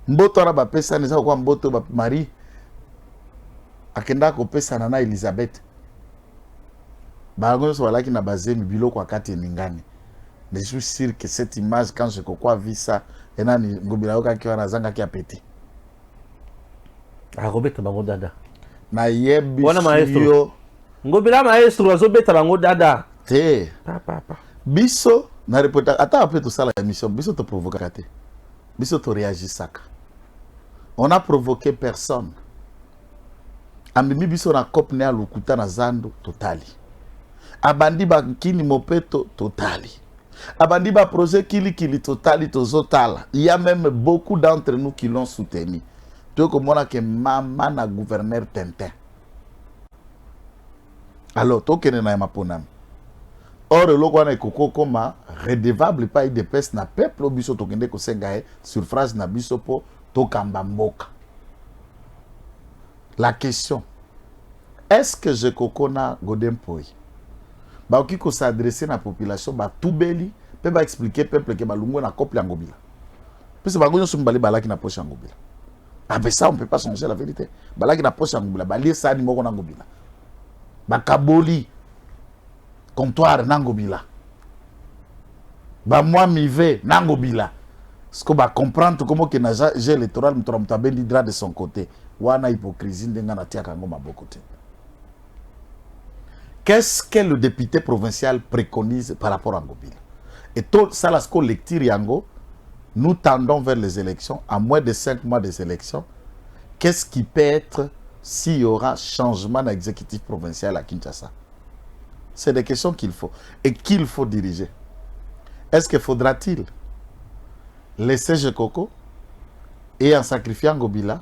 mboto ra ba pesa neza kwa mboto ba Marie akenda ko pesa na Elizabeth. Bagonzo walaki na bazemi biloko akati ningani. Mais je suis sûr que cette image quand je kokwa vu ça enani Ngobila oka ki wana zanga ki apeti. Ah Robert bango dada. Na yebi wana maestro. Ngobila maestro azobeta bango dada. Te. Papa. Biso na reportage ata après tout ça la émission biso te provoquer te. Biso te réagir saka. On a provoqué personne. Amimi biso na cop ne alukuta na zando totali. Abandi ba kini mopeto totali. Abandi ba projet kili totali tozotala. Il y a même beaucoup d'entre nous qui l'ont soutenu. Tu comme on a que maman na gouverneur Tintin. Alors to kene na maponam. Or le loko na koko koma redevable pas de peste na peuple biso to kende ko senga suffrage na biso po to kamba mboka. La question est-ce que je kokona Godempoy ba oki ko s'adresser na population ba toubeli pe ba expliquer peuple que ba lungo na couple Ngobila parce ba gonyo sumbali balaki na poche Ngobila ah ben ça on peut pas changer la vérité balaki na poche Ngobila ba lié ça ni moko na Ngobila ba kaboli comptoir na Ngobila ba moi mivé na Ngobila ce que ba comprendre comment que na jeu électoral mutramta bendi dra de son côté wana hypocrisie ndenga na tiaka ngoma bokote. Qu'est-ce que le député provincial préconise par rapport à Ngobila? Et tout ça, la lecture Yango, nous tendons vers les élections, à moins de 5 mois des élections. Qu'est-ce qui peut être s'il y aura changement d'exécutif provincial à Kinshasa? C'est des questions qu'il faut. Et qu'il faut diriger. Est-ce que faudra-t-il laisser Jekoko et en sacrifiant Ngobila?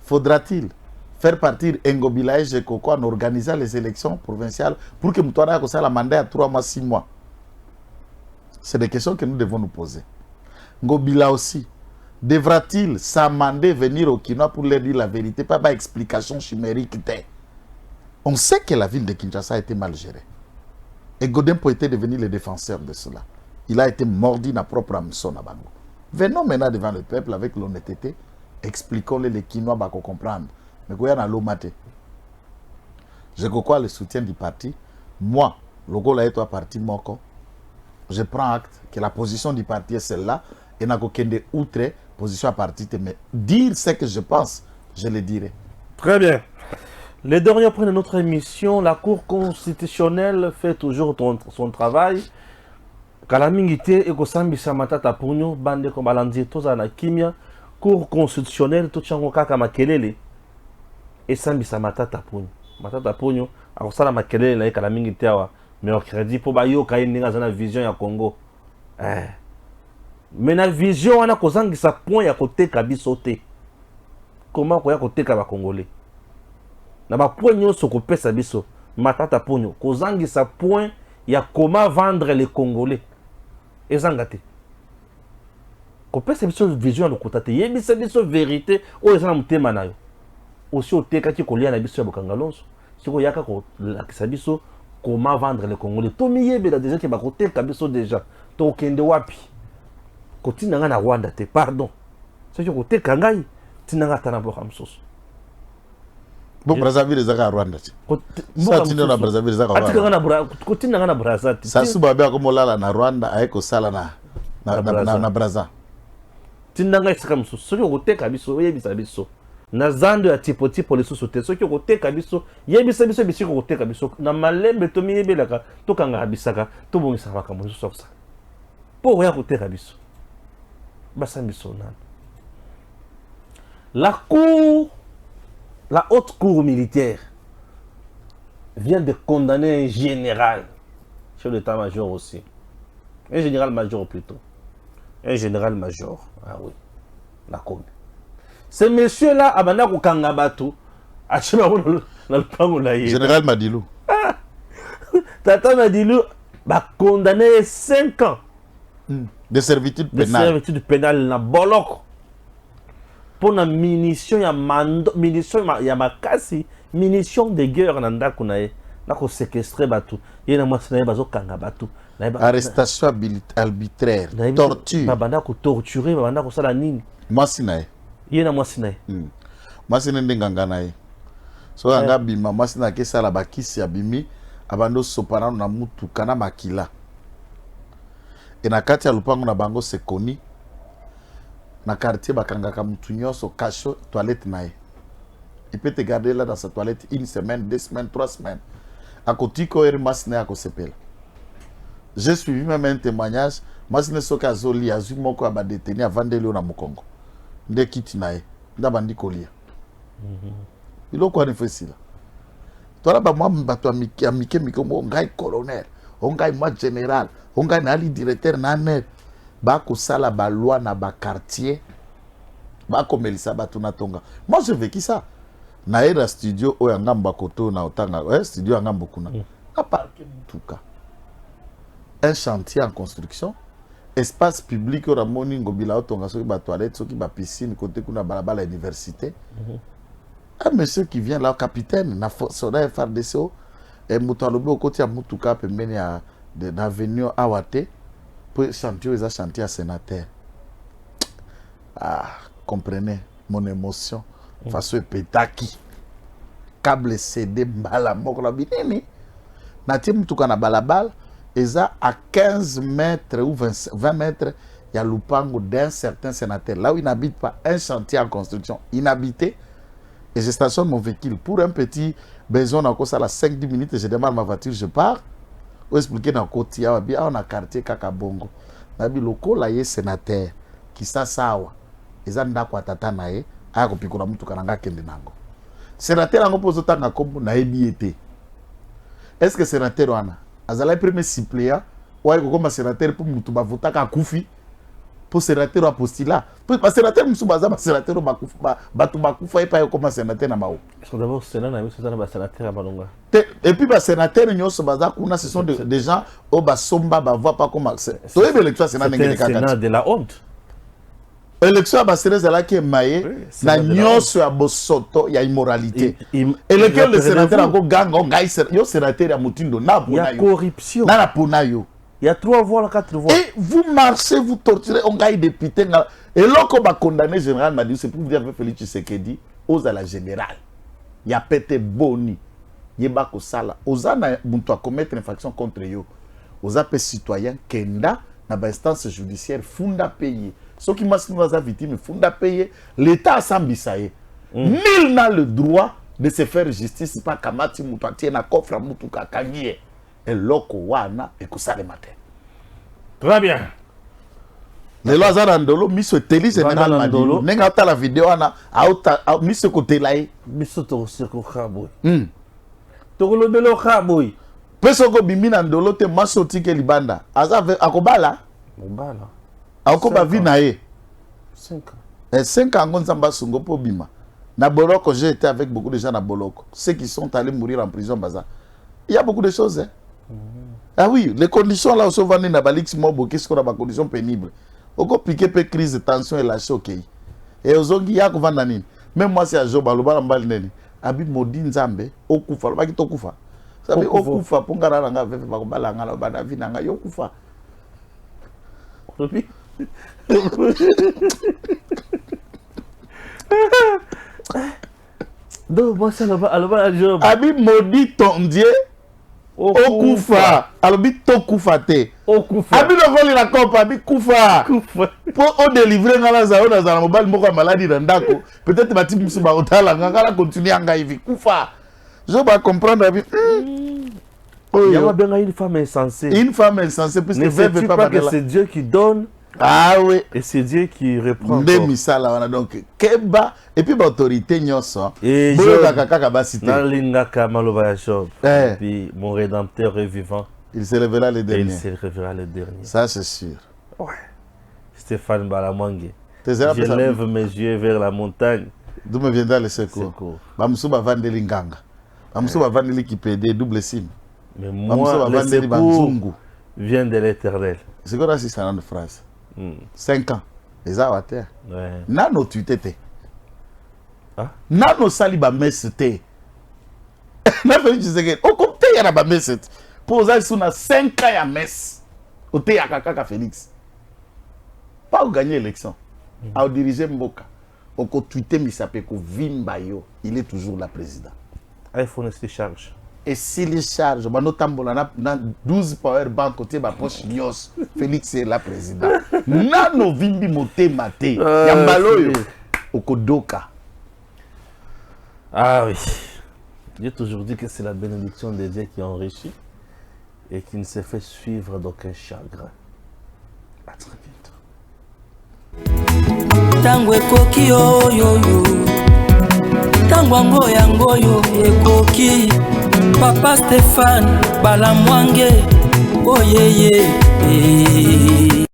Faudra-t-il faire partir Ngobila et Jekoko en organisant les élections provinciales pour que Moutoana ait la mandat à 3 mois, 6 mois? C'est des questions que nous devons nous poser. Ngobila aussi, devra-t-il s'amender, venir au Kinois pour leur dire la vérité? Pas d'explication chimérique. On sait que la ville de Kinshasa a été mal gérée. Et Godempoy était devenu le défenseur de cela. Il a été mordi dans propre Amson à Bango. Venons maintenant devant le peuple avec l'honnêteté. Expliquons-les les Kinois pour comprendre. Mais quand il y a l'omate, je crois le soutien du parti. Moi, le goal est un parti moko. Je prends acte que la position du parti est celle-là. Et n'a aucune outre position à parti. Mais dire ce que je pense, je le dirai. Très bien. Les derniers points de notre émission, la Cour constitutionnelle fait toujours son travail. Kalamingité et Kosambi Matata Pugno, bande comme Balandi, Tozana Kimia, Cour constitutionnelle, Tochango Kaka Makelele, et Sambi Matata Pugno. Matata Pugno, à Osala Makelele, Kalamingité, mais au crédit pour Bayo, Kaïn Ningazana Vision à Congo. Mais na vision wana kozangisa point ya koteka biso te. Comment koya koteka ba Congolais? Na ba point nyonso kopesa biso matata ponyo kozangisa point ya comment vendre les Congolais. Ezanga te. Kopesa biso vision ya lokota te. Yebisa biso vérité oyo eza na motema na yo. Aussi otekaki kolia na biso ya bokangalonso. Siko yaka ko lakisa biso comment vendre les Congolais. To miyebela déjà ke ba koteka biso déjà. To kende wapi? Kotina nga na Rwanda te, pardon. Siko koteka ngai tina nga tana boka msoso. Bon Brazzaville ezaka Rwanda ti. Ça tina na Brazzaville ezaka Rwanda. Atika nga na kotina nga na Brazzaville. Ça suba bia ko molala na Rwanda ayeko sala na Brazza. Tina nga isaka msoso. Siko koteka biso yebisa biso. Na zando ya tipo le susu te. Siko koteka biso yebisa biso bisiko koteka biso. Na malembe to miyebelaka to kanga bisaka to bongisa makambo msoso ça. Po ya koteka biso. La haute cour militaire vient de condamner un général, chef d'état-major aussi. Un général-major plutôt. Un général-major. Ah oui, la cour. Ce monsieur-là, Abana Kangabatu, a Général Madilou. Tata Madilou va condamner 5 ans. De servitude pénale. De servitude pénale na boloko. Pour la munition ya mando, munition ya makasi, munition de guerre na ndako na ye. Na ko séquestrer batu. Ye na mwasi na ye bazo kanga batu. Arrestation arbitraire, torture. Babanda ko torturer, babanda ko sala nini? Mwasi na ye. Ye na mwasi na ye. Mwasi nende nganga na ye. So anga bima mwasi na ke sala bakisi ya bimi abando sopana na mutu kana makila. Et na kati ya lupango na bango sekoni na quartier bakangaka mutu nyonso kasho toilette na ye. Il peut te garder là dans sa toilette 1 semaine, 2 semaines, 3 semaines. A kotiko eri masine ya kosepela. J'ai suivi même un témoignage, masine soka zoli azui moko aba détenu avandeli na Mukongo. Nde kiti na ye, nda bandi kolia. Iloko ani fesila. Tola ba mwa bato amike mikomo ngai colonel, ngai moi général. On gagne ali directeur nanet ba ko sala ba loi na ba quartier ba ko melisa ba tuna tonga. Moi je vécu ça na era studio o ngamba koto na otanga studio ngambo kuna na parc mutuka un chantier en construction espace public au ramoni ngobila otonga soki ba toilette soki ba piscine côté kuna balabala université. Un monsieur qui vient là capitaine na soda FRDCO et mutalobi au côté ya mutuka pembeni ya d'avenue Awate pour chantier les chantier à sénateur. Ah, comprenez mon émotion face au pétaki câble CD mbala moko la binini na timu tuka na balabal eza à 15 mètres ou 20 mètres il y a lupango d'un certain sénateur là où il n'habite pas, un chantier en construction inhabité et je stationne mon véhicule pour un petit besoin encore ça la 5-10 minutes et je démarre ma voiture je pars. Ou expliquer dans le côté, on a quartier Kakabongo. Nabi loko la ye sénateur qui sa sawa. Ezanda kwa tata na ye, aya kopikula mutu kananga kende nango. Sénateur ango pozo tanga kombo na ebiete. Est-ce que sénateur wana azala premier suppléant ou ay kokoma sénateur pour mutu bavuta ka kufi pour sénateur apostila. Pour sénateur musu baza ba sénateur bakufa batu bakufa e pa yo koma sénateur na bao. Est-ce que d'abord sénateur na biso za ba sénateur balonga. Et puis les sénateurs ce sont des gens au basomba voient pas comment c'est l'élection de la honte. L'élection à Sénégal là qui est maillé na nyonso ya bosoto ya immoralité. Et lequel le sénateur a go gang yo sénateur ya mutindo na il y a corruption. Na pona yo. Il y a 3 voix, 4 voix. Et vous marchez, vous torturez, on gagne député. Et là, qu'on va condamner le général m'a dit, c'est pour vous dire que Félix Tshisekedi, aux à la générale. Il y a pété boni. Yeba ko sala ozana muntu a commettre une infraction contre yo ozape citoyen kenda na ba instance judiciaire funda payer ceux qui masinu za victime funda payer l'état sambisa ye nul n'a le droit de se faire justice pas kamati mutu atie na coffre mutu kakangie eloko wana ekusale matin. Très bien. Le Lazare Ndolo miso teli général Madilo nenga ta la vidéo ana auta miso côté là miso to seko khabo tokolo belo khabo peso go bimina Ndolo te maso tike libanda aza akobala mobala Ako ba vie na ye. 5 ans. Et 5 ans, Nzamba Sungo po bima. Na Boloko, j'ai été avec beaucoup de gens à Boloko. Ceux qui sont allés mourir en prison, baza. Il y a beaucoup de choses, hein. Ah oui, les conditions là où se vendent dans Balix Mobo, qu'est-ce qu'on a des conditions pénibles. On peut piquer peu crise de tension et lâcher, ok. Et aux autres, il y a qu'on même moi c'est à Job, à l'Obal Neni. Abi Modi Nzambe, Okufa, le bagito Kufa. Ça veut Okufa, pour nga ranga, vefe bakobalanga, la banavi nanga, yokufa. Donc, moi, c'est à Job. Abi Modi Tondier. Okufa. Alobi to kufa te. Okufa. Abi no voli la kopa, abi kufa. Kufa. Pour on délivrer ngala za ona za mobile moko maladie dans ndako. Peut-être bati musu ba otala ngala continuer anga hivi kufa. Je vais comprendre abi. Il y a bien une femme insensée. Une femme insensée puisque ne sais-tu pas que c'est Dieu qui donne. Ah oui. Et c'est Dieu qui reprend. Donc Keba et puis l'autorité nyoso. Et Job. Et puis mon rédempteur est vivant. Il se révélera le dernier. Il se révélera le dernier. Ça c'est sûr. Ouais. Stéphane Balamwangue. Je lève mes yeux vers la montagne. D'où me viendra le secours. Bamsuba Vandeli Nganga. Bamsuba Vandeli qui paie double sim. Mais moi, le secours vient de l'Éternel. C'est quoi c'est ça dans phrase? 5 ans. Les a à terre. Nano tu t'étais. Nano saliba mesete. Na fait tu sais que au côté il y a ba mesete. Pour ça sur 5 ans ya messe. Au té ya kaka Félix. Pas gagner l'élection. A diriger Mboka. Au ko tweeter Misapeko Vimba yo, il est toujours la président. iPhone se charge. Et s'il charge, notamment 12 power bank côté ma poche Nios, Félix est la président. Nano vimbi moté maté. Yambaloyo Okodoka. Ah oui. J'ai toujours dit que c'est la bénédiction de Dieu qui enrichit et qui ne se fait suivre d'aucun chagrin. À très bientôt. Tango ekoki yo yo yo. Tango yango yo ekoki. Papa Stéphane Balamwangue, oh yeah yeah.